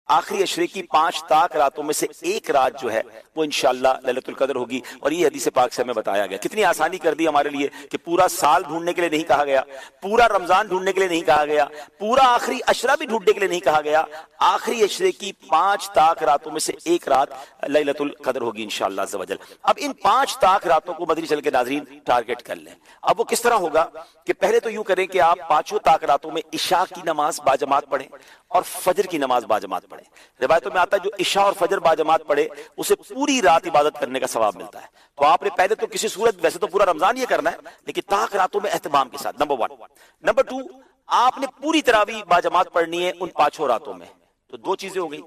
آخری عشرے کی 5 تاک راتوں میں سے ایک رات جو ہے وہ انشاءاللہ لیلۃ القدر ہوگی، اور یہ حدیث پاک سے ہمیں بتایا گیا۔ کتنی آسانی کر دی ہمارے لیے کہ پورا سال ڈھونڈنے کے لیے نہیں کہا گیا، پورا رمضان ڈھونڈنے کے لیے نہیں کہا گیا، پورا آخری عشرہ بھی ڈھونڈنے کے لیے نہیں کہا گیا، آخری عشرے کی 5 تاک راتوں میں سے ایک رات لیلۃ القدر ہوگی انشاءاللہ عز و جل۔ اب ان 5 تاک راتوں کو مدنی چل کے ناظرین ٹارگٹ کر لیں۔ اب وہ کس طرح ہوگا کہ پہلے تو یوں کریں کہ آپ 5 تاک راتوں میں عشاء کی نماز باجماعت پڑھیں اور فجر کی نماز باجماعت پڑھیں۔ روایتوں میں آتا ہے جو عشاء اور فجر باجماعت پڑھے اسے پوری رات عبادت کرنے کا ثواب ملتا ہے۔ تو آپ نے پہلے تو کسی صورت، ویسے تو پورا رمضان یہ کرنا ہے، لیکن تاک راتوں میں اہتمام کے ساتھ، نمبر 1۔ نمبر 2، آپ نے پوری تراویح باجماعت پڑھنی ہے ان 5 راتوں میں۔ تو 2 چیزیں ہو گئی۔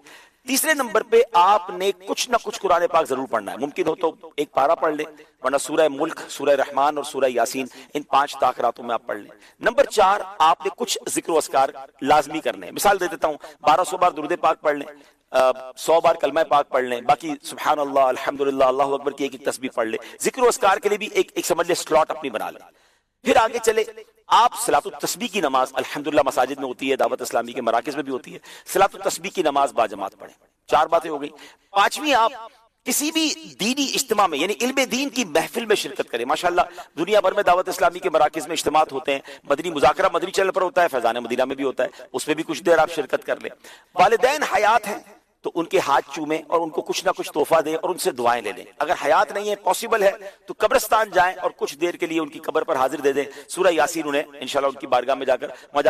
تیسرے نمبر پہ آپ نے کچھ نہ کچھ قرآن پاک ضرور پڑھنا ہے، ممکن ہو تو ایک پارہ پڑھ لیں، ورنہ سورہ ملک، سورہ رحمان اور سورہ یاسین ان 5 تاک راتوں میں آپ پڑھ لیں۔ نمبر 4، آپ نے کچھ ذکر و اذکار لازمی کرنے ہیں۔ مثال دے دیتا ہوں، 1200 بار درود پاک پڑھ لیں، 100 بار کلمہ پاک پڑھ لیں، باقی سبحان اللہ، الحمدللہ، اللہ اکبر کی ایک تسبیح پڑھ لیں۔ ذکر و اذکار کے لیے بھی ایک سمجھ لیں سلاٹ اپنی بنا لیں۔ پھر آگے چلے، آپ صلاۃ التسبیح کی نماز الحمدللہ مساجد میں ہوتی ہے، دعوت اسلامی کے مراکز میں بھی ہوتی ہے، صلاۃ التسبیح کی نماز باجماعت پڑھیں۔ 4 باتیں ہو گئی۔ 5ویں، آپ کسی بھی دینی اجتماع میں یعنی علم دین کی محفل میں شرکت کریں۔ ماشاءاللہ دنیا بھر میں دعوت اسلامی کے مراکز میں اجتماعات ہوتے ہیں، مدنی مذاکرہ مدنی چینل پر ہوتا ہے، فیضان مدینہ میں بھی ہوتا ہے، اس میں بھی کچھ دیر آپ شرکت کر لیں۔ والدین حیات ہیں تو ان کے ہاتھ چومیں اور ان کو کچھ نہ کچھ تحفہ دیں اور ان سے دعائیں لے لیں۔ اگر حیات نہیں ہے، پاسبل ہے، تو قبرستان جائیں اور کچھ دیر کے لیے ان کی قبر پر حاضر دے دیں، سورہ یاسین انہیں انشاءاللہ ان کی بارگاہ میں جا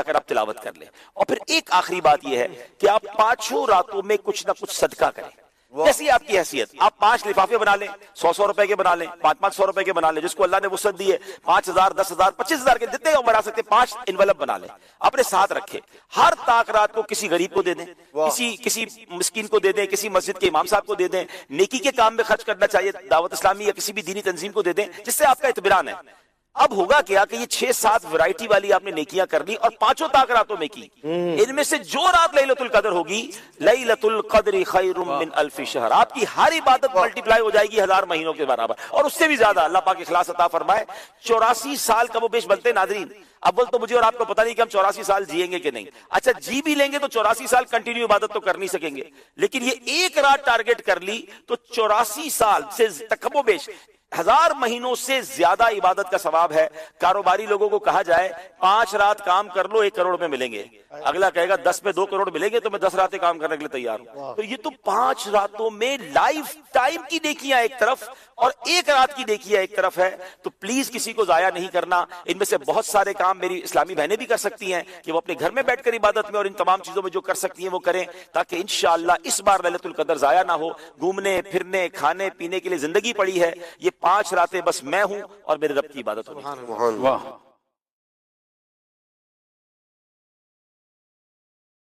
کر آپ تلاوت کر لیں۔ اور پھر ایک آخری بات یہ ہے کہ آپ 5 راتوں میں کچھ نہ کچھ صدقہ کریں، جیسی آپ کی حیثیت۔ آپ 5 لفافے بنا لیں، 100 روپے کے بنا لیں، 500 روپے کے بنا لیں، جس کو اللہ نے وسعت دی ہے، 5000، 10000، 25000 کے جتنے آپ بنا سکتے، 5 انویلپ بنا لیں، اپنے ساتھ رکھیں۔ ہر تاک رات کو کسی غریب کو دے دیں، کسی مسکین کو دے دیں، کسی مسجد کے امام صاحب کو دے دیں، نیکی کے کام میں خرچ کرنا چاہیے، دعوت اسلامی یا کسی بھی دینی تنظیم کو دے دیں، جس سے آپ کا اطمینان ہے۔ اب ہوگا کیا کہ یہ 6-7 ورائٹی والی آپ نے نیکیاں کر لی اور 5 تاک راتوں میں کی، ان میں سے جو رات لیلۃ القدر ہوگی، لیلۃ القدر خیر من 1000 شہر، آپ کی ہر عبادت ملٹیپلائی ہو جائے گی 1000 مہینوں کے برابر، اور اس سے بھی زیادہ۔ اللہ پاک اخلاص عطا فرمائے۔ 84 سال کم و بیش بنتے ہیں ناظرین۔ اول تو مجھے اور آپ کو پتہ نہیں کہ ہم 84 سال جیئیں گے کہ نہیں، اچھا جی بھی لیں گے تو 84 سال کنٹینیو عبادت تو کر نہیں سکیں گے، لیکن یہ ایک رات ٹارگٹ کر لی تو 84 سال سے کم و بیش 1000 مہینوں سے زیادہ عبادت کا ثواب ہے۔ کاروباری لوگوں کو کہا جائے 5 رات کام کر لو 1 کروڑ میں ملیں گے، اگلا کہے گا 10 میں 2 کروڑ ملیں گے تو میں 10 راتیں کام کرنے کے لیے تیار ہوں۔ تو یہ تو 5 راتوں میں لائف ٹائم کی نیکیاں ایک طرف اور 1 رات کی نیکیاں ایک طرف ہے، تو پلیز کسی کو ضائع نہیں کرنا۔ ان میں سے بہت سارے کام میری اسلامی بہنیں بھی کر سکتی ہیں کہ وہ اپنے گھر میں بیٹھ کر عبادت میں اور ان تمام چیزوں میں جو کر سکتی ہیں وہ کریں، تاکہ انشاءاللہ اس بار لیلۃ القدر ضائع نہ ہو۔ گھومنے پھرنے کھانے پینے کے لیے زندگی پڑی ہے، یہ 5 راتیں بس میں ہوں اور میرے رب کی عبادت ہوگی۔